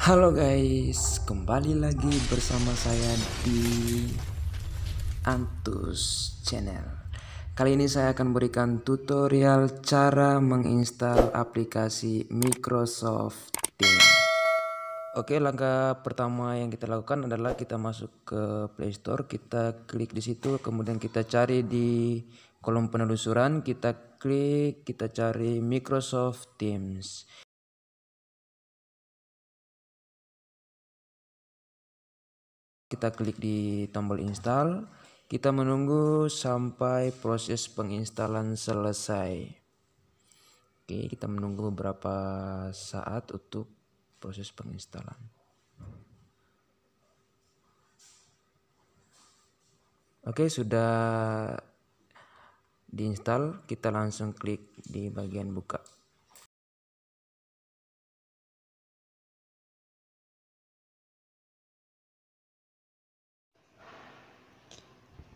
Halo guys, kembali lagi bersama saya di Antus Channel. Kali ini saya akan berikan tutorial cara menginstal aplikasi Microsoft Teams. Oke, langkah pertama yang kita lakukan adalah kita masuk ke Play Store, kita klik di situ, kemudian kita cari di kolom penelusuran, kita klik, kita cari Microsoft Teams. Kita klik di tombol install, kita menunggu sampai proses penginstalan selesai. Oke, kita menunggu beberapa saat untuk proses penginstalan. Oke, sudah diinstal, kita langsung klik di bagian buka.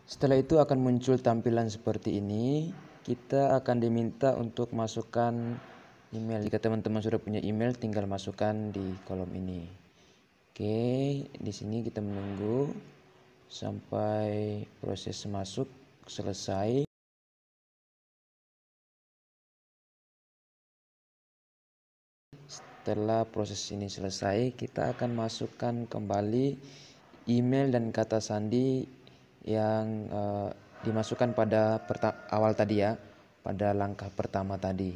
Setelah itu akan muncul tampilan seperti ini. Kita akan diminta untuk masukkan email. Jika teman-teman sudah punya email, tinggal masukkan di kolom ini. Oke, di sini kita menunggu sampai proses masuk selesai. Setelah proses ini selesai, kita akan masukkan kembali email dan kata sandi yang dimasukkan pada awal tadi ya, pada langkah pertama tadi.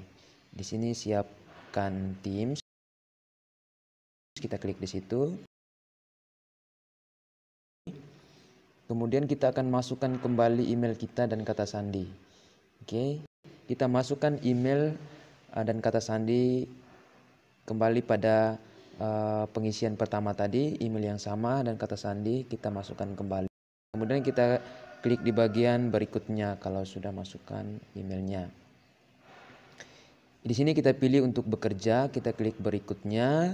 Di sini siapkan Teams. Kita klik di situ. Kemudian kita akan masukkan kembali email kita dan kata sandi. Oke, kita masukkan email dan kata sandi kembali pada pengisian pertama tadi, email yang sama dan kata sandi kita masukkan kembali. Kemudian kita klik di bagian berikutnya kalau sudah masukkan emailnya. Di sini kita pilih untuk bekerja, kita klik berikutnya.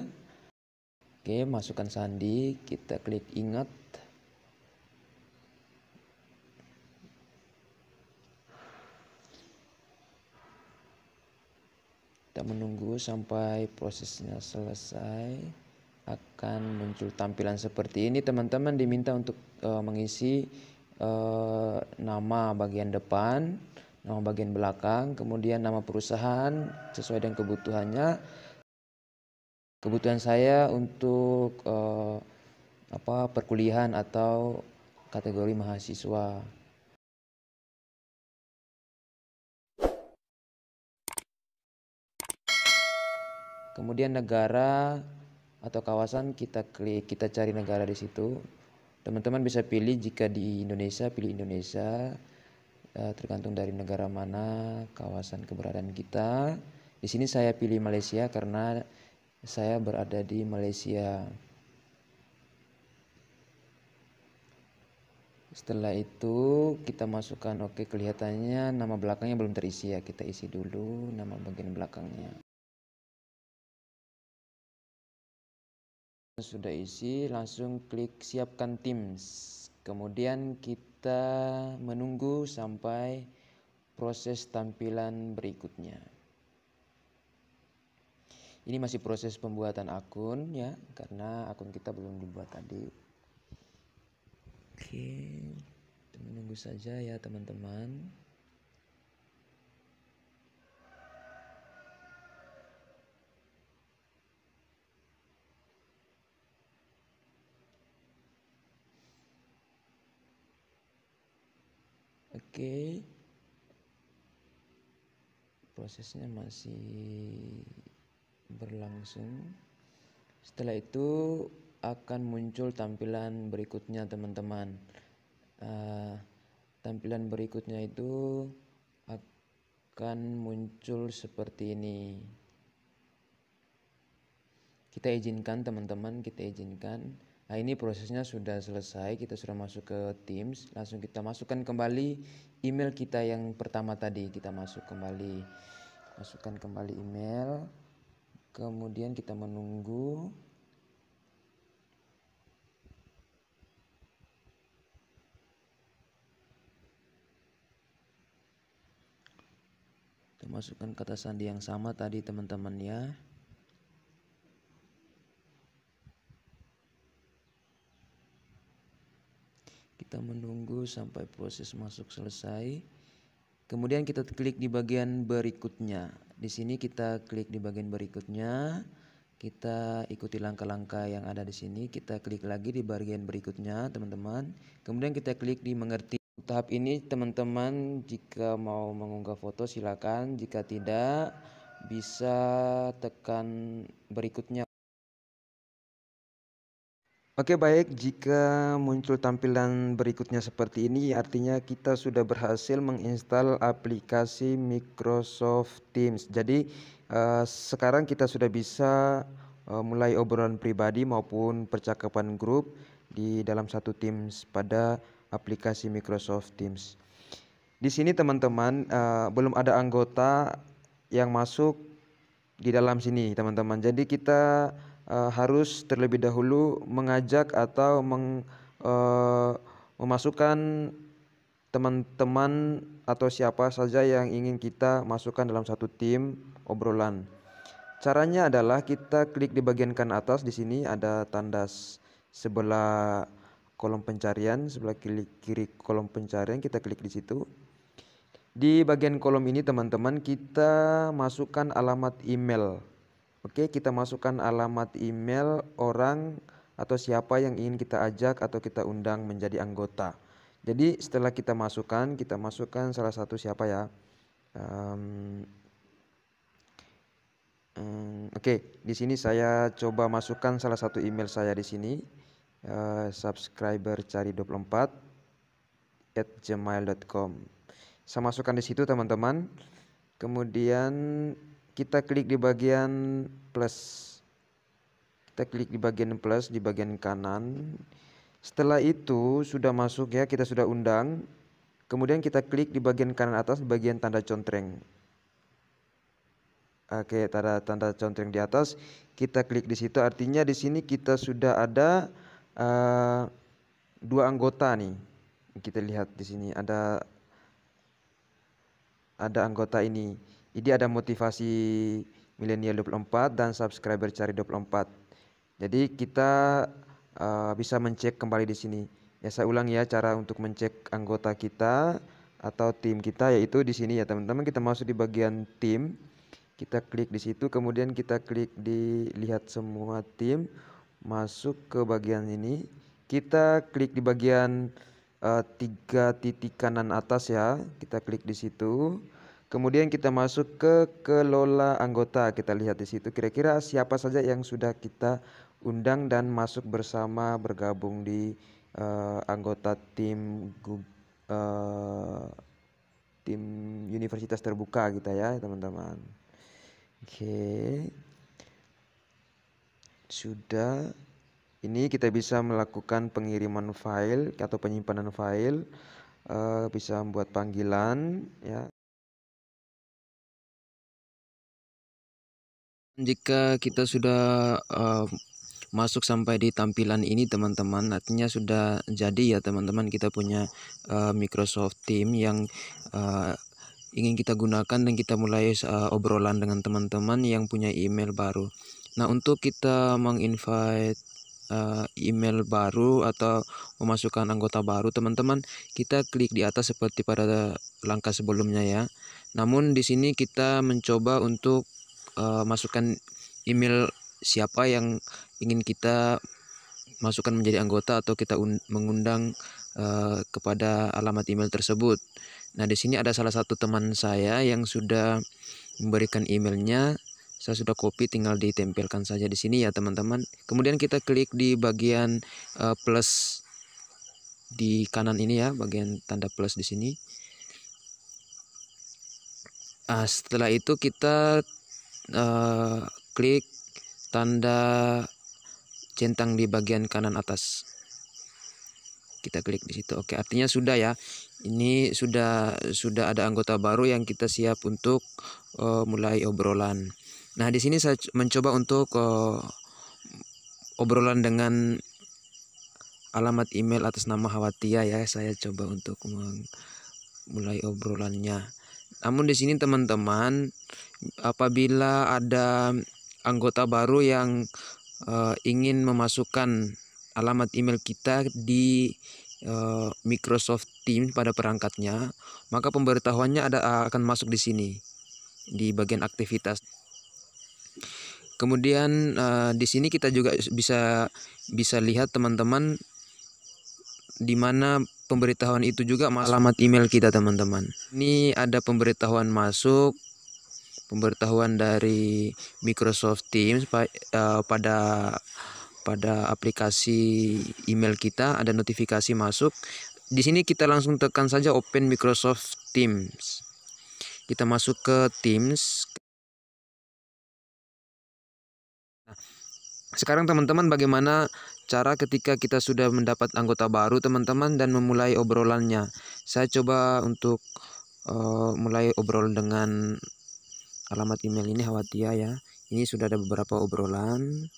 Oke, masukkan sandi, kita klik ingat. Kita menunggu sampai prosesnya selesai. Akan muncul tampilan seperti ini. Teman-teman diminta untuk mengisi nama bagian depan, nama bagian belakang, kemudian nama perusahaan sesuai dengan kebutuhannya. Kebutuhan saya untuk perkuliahan atau kategori mahasiswa. Kemudian negara atau kawasan kita klik, kita cari negara di situ. Teman-teman bisa pilih jika di Indonesia, pilih Indonesia. Tergantung dari negara mana kawasan keberadaan kita. Di sini saya pilih Malaysia karena saya berada di Malaysia. Setelah itu kita masukkan, oke, kelihatannya nama belakangnya belum terisi ya, kita isi dulu nama bagian belakangnya. Sudah isi, langsung klik siapkan Teams. Kemudian kita menunggu sampai proses tampilan berikutnya. Ini masih proses pembuatan akun ya, karena akun kita belum dibuat tadi. Oke, kita menunggu saja ya teman-teman. Oke, prosesnya masih berlangsung. Setelah itu akan muncul tampilan berikutnya teman-teman. Tampilan berikutnya itu akan muncul seperti ini. Kita izinkan teman-teman, kita izinkan. Nah, ini prosesnya sudah selesai, kita sudah masuk ke Teams. Langsung kita masukkan kembali email kita yang pertama tadi. Kita masukkan kembali email. Kemudian kita menunggu. Kita masukkan kata sandi yang sama tadi teman-teman ya. Kita menunggu sampai proses masuk selesai. Kemudian kita klik di bagian berikutnya. Di sini kita klik di bagian berikutnya. Kita ikuti langkah-langkah yang ada di sini. Kita klik lagi di bagian berikutnya, teman-teman. Kemudian kita klik di mengerti. Tahap ini, teman-teman, jika mau mengunggah foto silakan. Jika tidak, bisa tekan berikutnya. Oke, baik, jika muncul tampilan berikutnya seperti ini, artinya kita sudah berhasil menginstal aplikasi Microsoft Teams. Jadi sekarang kita sudah bisa mulai obrolan pribadi maupun percakapan grup di dalam satu Teams pada aplikasi Microsoft Teams. Di sini teman-teman, belum ada anggota yang masuk di dalam sini, teman-teman. Jadi kita harus terlebih dahulu mengajak atau memasukkan teman-teman atau siapa saja yang ingin kita masukkan dalam satu tim obrolan. Caranya adalah kita klik di bagian kanan atas. Di sini ada tanda sebelah kolom pencarian, sebelah kiri kolom pencarian, kita klik di situ. Di bagian kolom ini, teman-teman, kita masukkan alamat email. Oke, kita masukkan alamat email orang atau siapa yang ingin kita ajak atau kita undang menjadi anggota. Jadi setelah kita masukkan salah satu siapa ya. Oke, di sini saya coba masukkan salah satu email saya di sini, subscribercari24@gmail.com. Saya masukkan di situ, teman-teman. Kemudian kita klik di bagian plus. Kita klik di bagian plus di bagian kanan. Setelah itu sudah masuk ya, kita sudah undang. Kemudian kita klik di bagian kanan atas di bagian tanda contreng. Oke, tanda contreng di atas, kita klik di situ. Artinya di sini kita sudah ada 2 anggota nih. Kita lihat di sini ada anggota ini. Jadi ada motivasi milenial 24 dan subscriber cari 24. Jadi kita bisa mencek kembali di sini. Ya, saya ulang ya cara untuk mencek anggota kita atau tim kita, yaitu di sini ya, teman-teman. Kita masuk di bagian tim. Kita klik di situ, kemudian kita klik di lihat semua tim, masuk ke bagian ini. Kita klik di bagian 3 titik kanan atas ya, kita klik di situ. Kemudian kita masuk ke kelola anggota. Kita lihat di situ kira-kira siapa saja yang sudah kita undang dan masuk bersama bergabung di anggota tim tim universitas terbuka kita ya, teman-teman. Oke, sudah. Ini kita bisa melakukan pengiriman file atau penyimpanan file, bisa membuat panggilan ya. Jika kita sudah masuk sampai di tampilan ini, teman-teman, artinya sudah jadi ya, teman-teman, kita punya Microsoft Teams yang ingin kita gunakan dan kita mulai obrolan dengan teman-teman yang punya email baru. Nah, untuk kita menginvite email baru atau memasukkan anggota baru, teman-teman, kita klik di atas seperti pada langkah sebelumnya ya. Namun di sini kita mencoba untuk masukkan email siapa yang ingin kita masukkan menjadi anggota atau kita mengundang kepada alamat email tersebut. Nah, di sini ada salah satu teman saya yang sudah memberikan emailnya. Saya sudah copy, tinggal ditempelkan saja di sini ya, teman-teman. Kemudian kita klik di bagian plus di kanan ini ya, bagian tanda plus di sini. Setelah itu kita klik tanda centang di bagian kanan atas. Kita klik di situ. Oke, artinya sudah ya. Ini sudah ada anggota baru yang kita siap untuk mulai obrolan. Nah, di sini saya mencoba untuk obrolan dengan alamat email atas nama Hawatia ya. Saya coba untuk mulai obrolannya. Namun di sini, teman-teman, apabila ada anggota baru yang ingin memasukkan alamat email kita di Microsoft Teams pada perangkatnya, maka pemberitahuannya akan masuk di sini di bagian aktivitas. Kemudian di sini kita juga bisa lihat teman-teman di mana pemberitahuan itu juga alamat email kita teman-teman. Ini ada pemberitahuan masuk, pemberitahuan dari Microsoft Teams pada aplikasi email kita, ada notifikasi masuk. Di sini kita langsung tekan saja open Microsoft Teams. Kita masuk ke Teams. Nah, sekarang teman-teman bagaimana cara ketika kita sudah mendapat anggota baru teman-teman dan memulai obrolannya. Saya coba untuk mulai obrol dengan alamat email ini Hawatia ya. Ini sudah ada beberapa obrolan.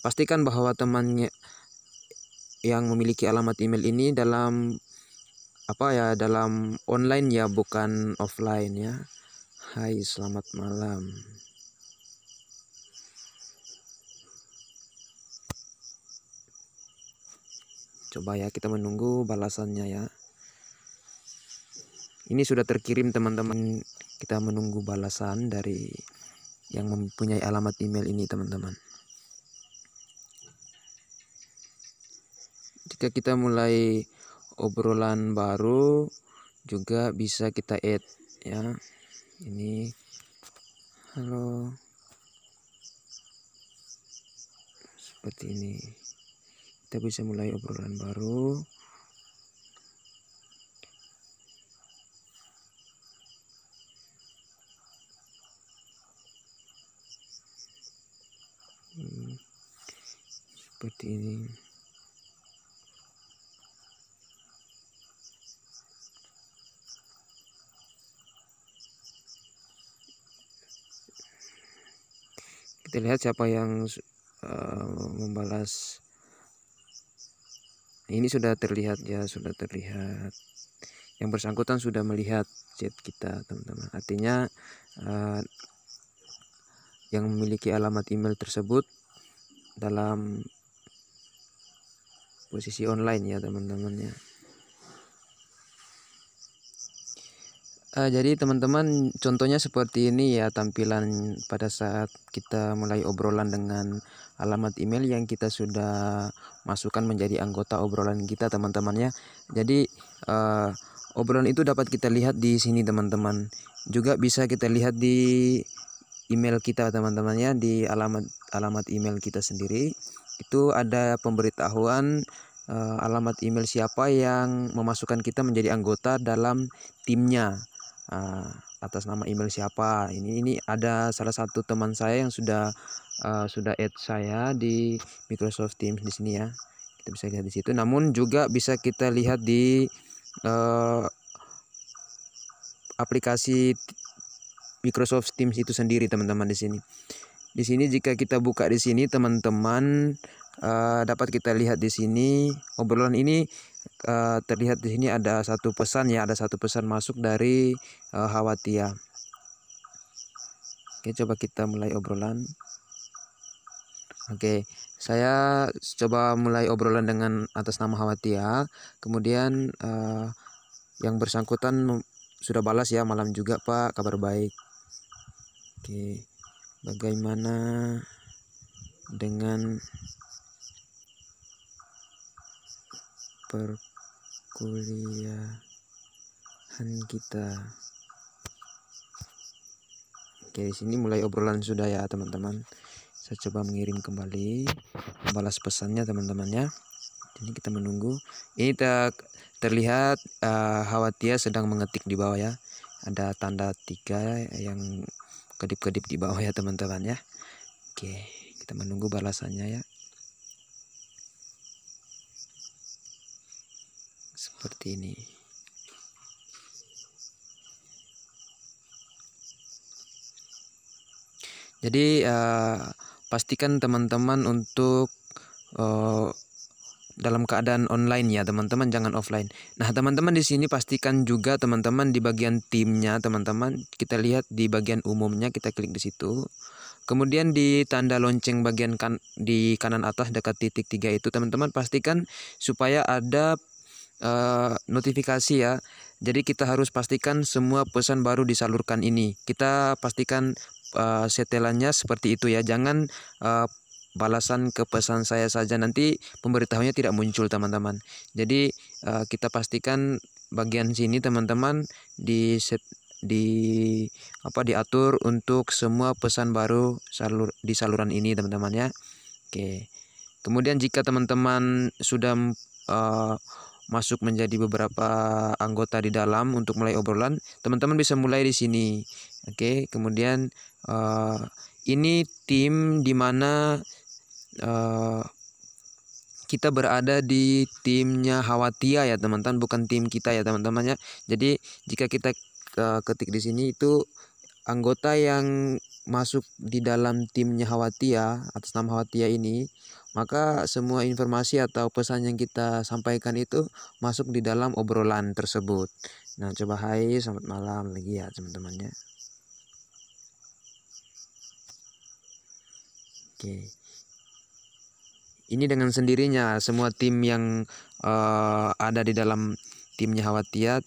Pastikan bahwa temannya yang memiliki alamat email ini dalam dalam online ya, bukan offline ya. Hai, selamat malam. Coba ya, kita menunggu balasannya ya. Ini sudah terkirim teman-teman. Kita menunggu balasan dari yang mempunyai alamat email ini teman-teman. Jika kita mulai obrolan baru juga bisa kita add ya. Ini halo, seperti ini. Kita bisa mulai obrolan baru. Seperti ini. Kita lihat siapa yang membalas. Ini sudah terlihat ya, sudah terlihat. Yang bersangkutan sudah melihat chat kita teman-teman. Artinya yang memiliki alamat email tersebut dalam posisi online ya teman-teman ya. Jadi teman-teman, contohnya seperti ini ya tampilan pada saat kita mulai obrolan dengan alamat email yang kita sudah masukkan menjadi anggota obrolan kita teman-teman ya. Jadi obrolan itu dapat kita lihat di sini teman-teman. Juga bisa kita lihat di email kita teman-teman ya, di alamat email kita sendiri. Itu ada pemberitahuan alamat email siapa yang memasukkan kita menjadi anggota dalam timnya. Atas nama email siapa. Ini ada salah satu teman saya yang sudah add saya di Microsoft Teams di sini ya. Kita bisa lihat di situ. Namun juga bisa kita lihat di aplikasi Microsoft Teams itu sendiri teman-teman di sini. Di sini jika kita buka di sini teman-teman dapat kita lihat di sini obrolan ini. Terlihat di sini ada satu pesan ya, ada satu pesan masuk dari Hawatia. Oke, coba kita mulai obrolan. Oke, saya coba mulai obrolan dengan atas nama Hawatia. Kemudian yang bersangkutan sudah balas ya, malam juga Pak, kabar baik. Oke, bagaimana dengan perkuliahan kita? Oke, di sini mulai obrolan sudah ya teman-teman. Saya coba mengirim kembali, membalas pesannya teman-teman ya. Ini kita menunggu. Ini terlihat Hawatia sedang mengetik di bawah ya. Ada tanda 3 yang kedip-kedip di bawah ya teman-teman ya. Oke, kita menunggu balasannya ya. Seperti ini. Jadi pastikan teman-teman untuk dalam keadaan online ya teman-teman, jangan offline. Nah teman-teman di sini pastikan juga teman-teman di bagian timnya teman-teman, kita lihat di bagian umumnya, kita klik di situ. kemudian di tanda lonceng bagian di kanan atas dekat titik 3 itu teman-teman pastikan supaya ada notifikasi ya. Jadi kita harus pastikan semua pesan baru disalurkan ini. Kita pastikan setelannya seperti itu ya. Jangan balasan ke pesan saya saja, nanti pemberitahuannya tidak muncul teman-teman. Jadi kita pastikan bagian sini teman-teman di diatur untuk semua pesan baru di saluran ini teman-teman ya. Oke. Kemudian jika teman-teman sudah masuk menjadi beberapa anggota di dalam untuk mulai obrolan, teman-teman bisa mulai di sini. Oke, kemudian ini tim di mana kita berada di timnya Hawatia ya teman-teman, bukan tim kita ya teman-teman ya. Jadi jika kita ketik di sini itu anggota yang masuk di dalam timnya Hawatia atas nama Hawatia ini, maka semua informasi atau pesan yang kita sampaikan itu masuk di dalam obrolan tersebut. Nah, coba hai, selamat malam lagi ya teman-teman ya. Oke. Ini dengan sendirinya semua tim yang ada di dalam timnya Hawatia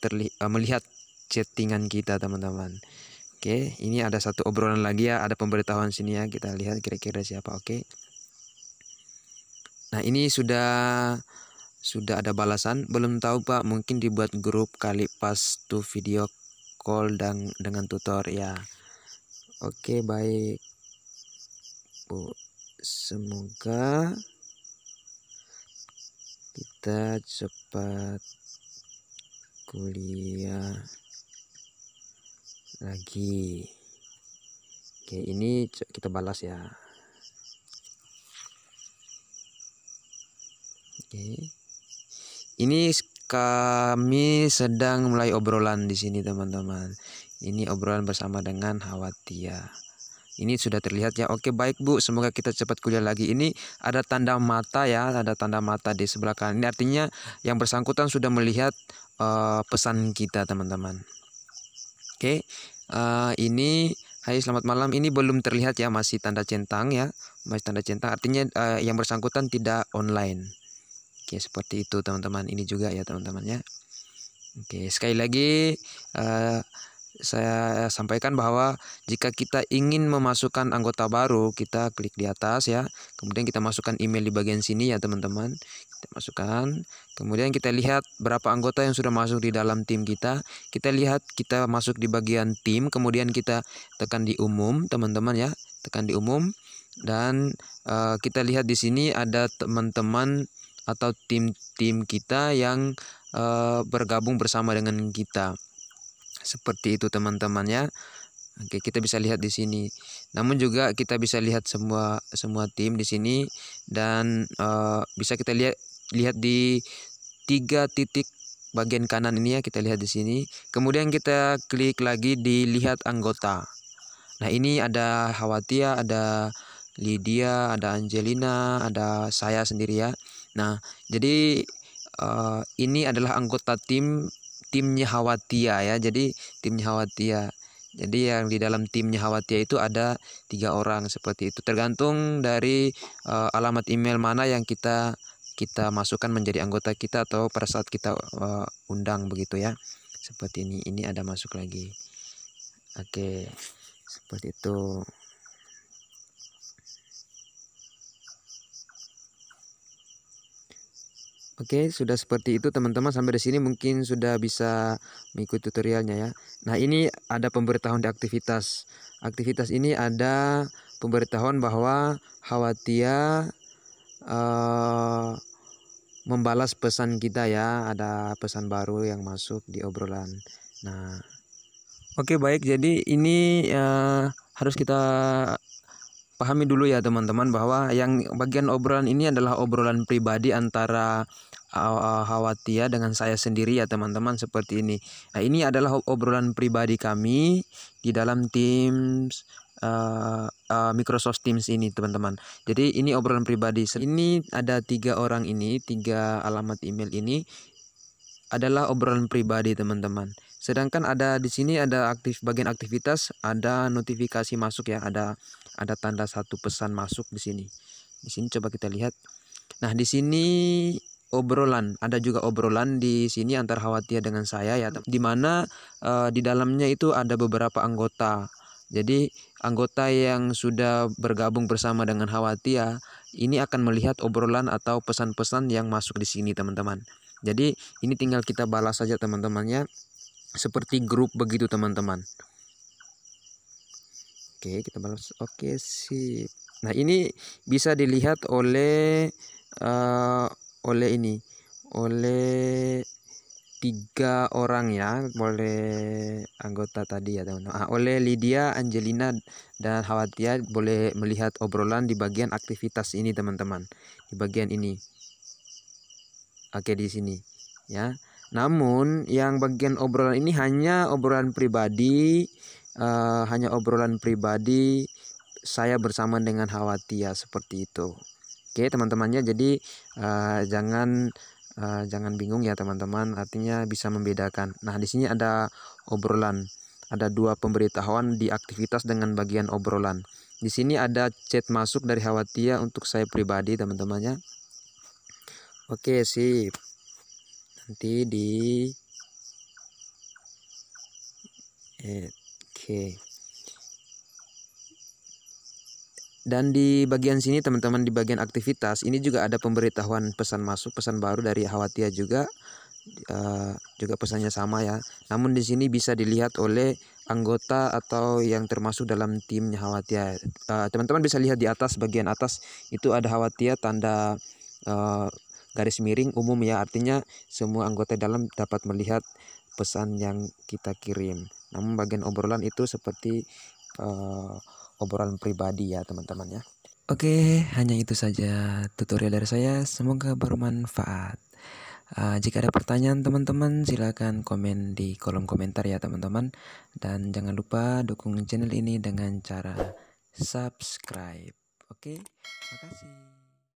melihat chattingan kita teman-teman. Oke, ini ada satu obrolan lagi ya, ada pemberitahuan sini ya, kita lihat kira-kira siapa. Oke. Nah, ini sudah ada balasan. Belum tahu Pak, mungkin dibuat grup kali pas tuh video call dan dengan tutor ya. Oke, baik Bu, semoga kita cepat kuliah lagi. Oke, ini kita balas ya. Oke. Ini kami sedang mulai obrolan di sini teman-teman. Ini obrolan bersama dengan Hawatia. Ini sudah terlihat ya. Oke, baik Bu, semoga kita cepat kuliah lagi. Ini ada tanda mata ya, ada tanda mata di sebelah kanan. Ini artinya yang bersangkutan sudah melihat pesan kita teman-teman. Oke, ini hai selamat malam. Ini belum terlihat ya, masih tanda centang ya, masih tanda centang. Artinya yang bersangkutan tidak online. Oke, seperti itu teman-teman. Ini juga ya teman-teman ya. Oke, sekali lagi saya sampaikan bahwa jika kita ingin memasukkan anggota baru, kita klik di atas ya. Kemudian kita masukkan email di bagian sini ya teman-teman. Kita masukkan. Kemudian kita lihat berapa anggota yang sudah masuk di dalam tim kita. Kita lihat kita masuk di bagian tim, kemudian kita tekan di umum teman-teman ya. Tekan di umum dan kita lihat di sini ada teman-teman atau tim-tim kita yang bergabung bersama dengan kita. Seperti itu teman-teman ya. Oke, kita bisa lihat di sini. Namun juga kita bisa lihat semua tim di sini dan bisa kita lihat di 3 titik bagian kanan ini ya, kita lihat di sini. Kemudian kita klik lagi di lihat anggota. Nah, ini ada Hawatia, ada Lydia, ada Angelina, ada saya sendiri ya. Nah, jadi ini adalah anggota timnya Hawatia ya. Jadi timnya Hawatia. Jadi yang di dalam timnya Hawatia itu ada 3 orang seperti itu. Tergantung dari alamat email mana yang kita masukkan menjadi anggota kita atau pada saat kita undang begitu ya. Seperti ini. Ini ada masuk lagi. Oke. Seperti itu. Oke, sudah seperti itu teman-teman. Sampai di sini mungkin sudah bisa mengikuti tutorialnya ya. Nah, ini ada pemberitahuan di aktivitas. Aktivitas ini ada pemberitahuan bahwa Hawatia membalas pesan kita ya. Ada pesan baru yang masuk di obrolan. Nah, oke baik. Jadi ini harus kita pahami dulu ya teman-teman bahwa yang bagian obrolan ini adalah obrolan pribadi antara Hawatia dengan saya sendiri ya teman-teman, seperti ini. Nah, ini adalah obrolan pribadi kami di dalam Teams Microsoft Teams ini teman-teman. Jadi ini obrolan pribadi. Ini ada 3 orang ini, 3 alamat email ini adalah obrolan pribadi teman-teman. Sedangkan ada di sini ada bagian aktivitas, ada notifikasi masuk ya, ada tanda satu pesan masuk di sini. Di sini coba kita lihat. Nah, di sini obrolan, ada juga obrolan di sini antara Hawatia dengan saya ya, di mana di dalamnya itu ada beberapa anggota. Jadi anggota yang sudah bergabung bersama dengan Hawatia ini akan melihat obrolan atau pesan-pesan yang masuk di sini, teman-teman. Jadi ini tinggal kita balas saja, teman-temannya, seperti grup begitu, teman-teman. Oke, kita balas. Oke, sip. Nah, ini bisa dilihat oleh oleh 3 orang ya, oleh anggota tadi ya, teman-teman. Oleh Lydia, Angelina, dan Hawatia boleh melihat obrolan di bagian aktivitas ini, teman-teman. Di bagian ini. Oke, di sini ya. Namun yang bagian obrolan ini hanya obrolan pribadi, saya bersama dengan Hawatia, seperti itu. Oke, teman-temannya, jadi jangan bingung ya, teman-teman. Artinya bisa membedakan. Nah, di sini ada obrolan, ada 2 pemberitahuan di aktivitas dengan bagian obrolan. Di sini ada chat masuk dari Hawatia untuk saya pribadi, teman-temannya. Oke, sip. Nanti oke. Dan di bagian sini, teman-teman, di bagian aktivitas ini juga ada pemberitahuan pesan masuk, pesan baru dari Hawatia juga. Juga pesannya sama ya. Namun di sini bisa dilihat oleh anggota atau yang termasuk dalam timnya Hawatia. Teman-teman bisa lihat di atas, bagian atas itu ada Hawatia tanda garis miring umum ya. Artinya semua anggota dalam dapat melihat pesan yang kita kirim. Namun bagian obrolan itu seperti obrolan pribadi ya, teman-teman ya. Oke, hanya itu saja tutorial dari saya. Semoga bermanfaat. Jika ada pertanyaan teman-teman, silakan komen di kolom komentar ya, teman-teman. Dan jangan lupa dukung channel ini dengan cara subscribe. Oke, makasih.